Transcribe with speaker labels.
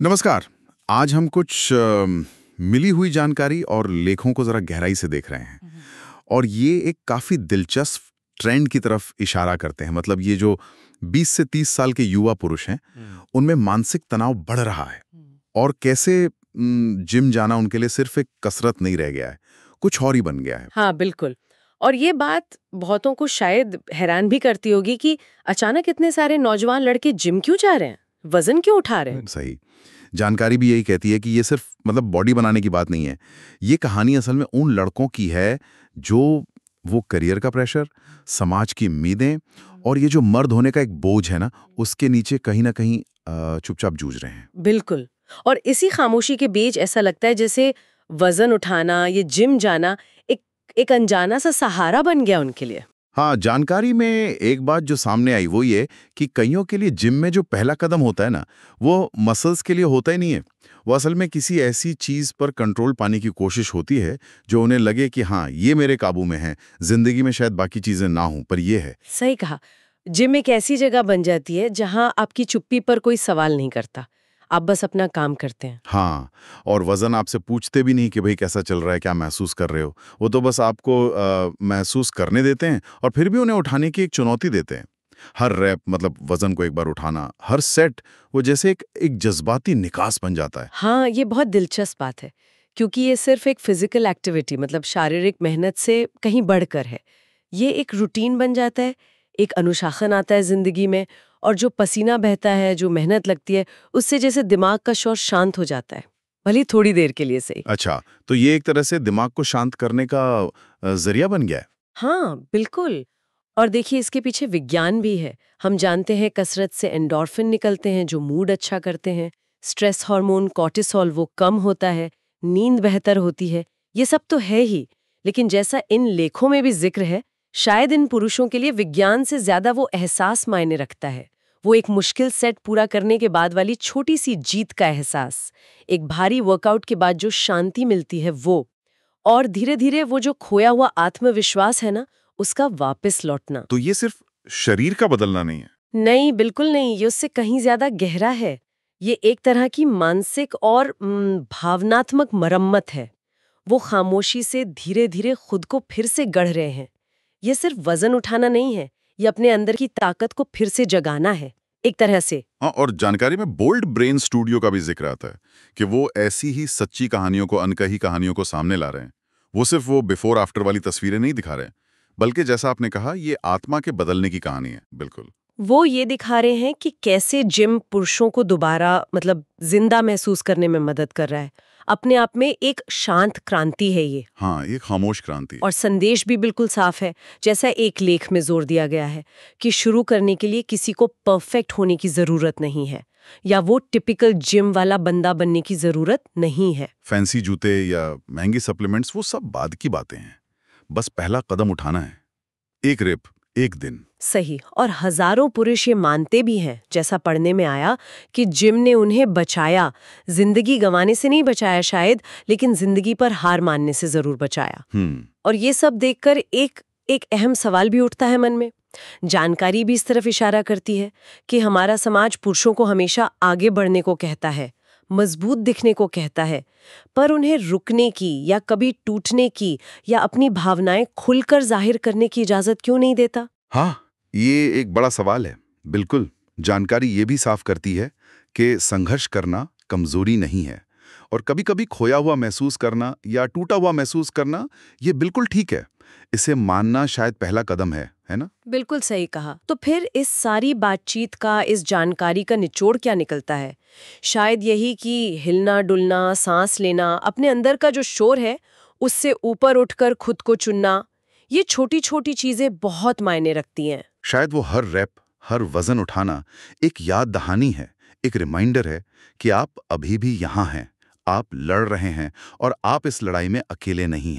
Speaker 1: नमस्कार। आज हम कुछ मिली हुई जानकारी और लेखों को जरा गहराई से देख रहे हैं और ये एक काफी दिलचस्प ट्रेंड की तरफ इशारा करते हैं। मतलब ये जो 20 से 30 साल के युवा पुरुष हैं उनमें मानसिक तनाव बढ़ रहा है और कैसे जिम जाना उनके लिए सिर्फ एक कसरत नहीं रह गया है, कुछ और ही बन गया है।
Speaker 2: हाँ, बिल्कुल। और ये बात बहुतों को शायद हैरान भी करती होगी कि अचानक इतने सारे नौजवान लड़के जिम क्यों जा रहे हैं, वजन क्यों उठा रहे हैं।
Speaker 1: सही। जानकारी भी यही कहती है कि ये सिर्फ बॉडी बनाने की बात नहीं है। ये कहानी असल में उन लड़कों की है जो वो करियर का प्रेशर, समाज की उम्मीदें और ये जो मर्द होने का एक बोझ है ना, उसके नीचे कहीं ना कहीं चुपचाप जूझ रहे हैं।
Speaker 2: बिल्कुल। और इसी खामोशी के बीच ऐसा लगता है जैसे वजन उठाना, ये जिम जाना एक एक अनजाना सा सहारा बन गया उनके लिए।
Speaker 1: हाँ, जानकारी में एक बात जो सामने आई वो ये कि कईयों के लिए जिम में जो पहला कदम होता है ना, वो मसल्स के लिए होता ही नहीं है। वो असल में किसी ऐसी चीज पर कंट्रोल पाने की कोशिश होती है जो उन्हें लगे कि हाँ, ये मेरे काबू में है। जिंदगी में शायद बाकी चीजें ना हों, पर ये है।
Speaker 2: सही कहा। जिम एक ऐसी जगह बन जाती है जहां आपकी चुप्पी पर कोई सवाल नहीं करता, आप बस अपना काम करते हैं।
Speaker 1: हाँ, और वज़न आपसे पूछते भी नहीं कि भई कैसा चल रहा है, क्या महसूस कर रहे हो? वो तो बस आपको महसूस करने देते हैं और फिर भी उन्हें उठाने की एक चुनौती देते हैं। हर रैप वज़न को एक बार उठाना, हर सेट वो जैसे एक जज़्बाती निकास बन जाता है।
Speaker 2: हाँ, ये बहुत दिलचस्प बात है, क्योंकि ये सिर्फ एक फिजिकल एक्टिविटी शारीरिक मेहनत से कहीं बढ़कर है। ये एक रूटीन बन जाता है, एक अनुशासन आता है जिंदगी में, और जो पसीना बहता है, जो मेहनत लगती है, उससे जैसे दिमाग का शोर शांत हो जाता है, भले थोड़ी देर के लिए सही।
Speaker 1: अच्छा, तो ये एक तरह से दिमाग को शांत करने का ज़रिया बन गया है।
Speaker 2: हाँ, बिल्कुल। और देखिए, इसके पीछे विज्ञान भी है। हम जानते हैं कसरत से एंडोर्फिन निकलते हैं जो मूड अच्छा करते हैं, स्ट्रेस हार्मोन कॉर्टिसोल वो कम होता है, नींद बेहतर होती है। ये सब तो है ही, लेकिन जैसा इन लेखों में भी जिक्र है, शायद इन पुरुषों के लिए विज्ञान से ज्यादा वो एहसास मायने रखता है। वो एक मुश्किल सेट पूरा करने के बाद वाली छोटी सी जीत का एहसास, एक भारी वर्कआउट के बाद जो शांति मिलती है वो, और धीरे धीरे वो जो खोया हुआ आत्मविश्वास है ना, उसका वापस लौटना।
Speaker 1: तो ये सिर्फ शरीर का बदलना नहीं है।
Speaker 2: नहीं, बिल्कुल नहीं, ये उससे कहीं ज्यादा गहरा है। ये एक तरह की मानसिक और भावनात्मक मरम्मत है। वो खामोशी से धीरे धीरे खुद को फिर से गढ़ रहे हैं। ये सिर्फ वजन उठाना नहीं है, ये अपने अंदर की ताकत को फिर से जगाना है, एक तरह से।
Speaker 1: हाँ, और जानकारी में बोल्ड ब्रेन स्टूडियो का भी जिक्र आता है कि वो ऐसी ही सच्ची कहानियों को, अनकही कहानियों को सामने ला रहे हैं। वो सिर्फ वो बिफोर आफ्टर वाली तस्वीरें नहीं दिखा रहे हैं, बल्कि जैसा आपने कहा, ये आत्मा के बदलने की कहानी है। बिल्कुल।
Speaker 2: वो ये दिखा रहे हैं कि कैसे जिम पुरुषों को दोबारा जिंदा महसूस करने में मदद कर रहा है। अपने आप में एक शांत क्रांति है ये।
Speaker 1: हाँ, ये खामोश क्रांति है।
Speaker 2: और संदेश भी बिल्कुल साफ है, जैसा एक लेख में जोर दिया गया है कि शुरू करने के लिए किसी को परफेक्ट होने की जरूरत नहीं है, या वो टिपिकल जिम वाला बंदा बनने की जरूरत नहीं है।
Speaker 1: फैंसी जूते या महंगी सप्लीमेंट्स वो सब बाद की बातें हैं। बस पहला कदम उठाना है, एक रिप, एक दिन।
Speaker 2: सही। और हजारों पुरुष ये मानते भी हैं, जैसा पढ़ने में आया, कि जिम ने उन्हें बचाया, जिंदगी गंवाने से नहीं बचाया शायद, लेकिन जिंदगी पर हार मानने से जरूर बचाया। और ये सब देखकर एक एक अहम सवाल भी उठता है मन में। जानकारी भी इस तरफ इशारा करती है कि हमारा समाज पुरुषों को हमेशा आगे बढ़ने को कहता है, मजबूत दिखने को कहता है, पर उन्हें रुकने की या कभी टूटने की या अपनी भावनाएं खुलकर जाहिर करने की इजाजत क्यों नहीं देता।
Speaker 1: हाँ, ये एक बड़ा सवाल है। बिल्कुल। जानकारी ये भी साफ करती है कि संघर्ष करना कमजोरी नहीं है और कभी-कभी खोया हुआ महसूस करना या टूटा हुआ महसूस करना ये बिल्कुल ठीक है। इसे मानना शायद पहला कदम है ना?
Speaker 2: बिल्कुल सही कहा। तो फिर इस सारी बातचीत का, इस जानकारी का निचोड़ क्या निकलता है? शायद यही कि हिलना डुलना, सांस लेना, अपने अंदर का जो शोर है उससे ऊपर उठकर खुद को चुनना, ये छोटी छोटी चीजें बहुत मायने रखती हैं।
Speaker 1: शायद वो हर रैप, हर वजन उठाना एक याद दहानी है, एक रिमाइंडर है कि आप अभी भी यहाँ हैं, आप लड़ रहे हैं और आप इस लड़ाई में अकेले नहीं हैं।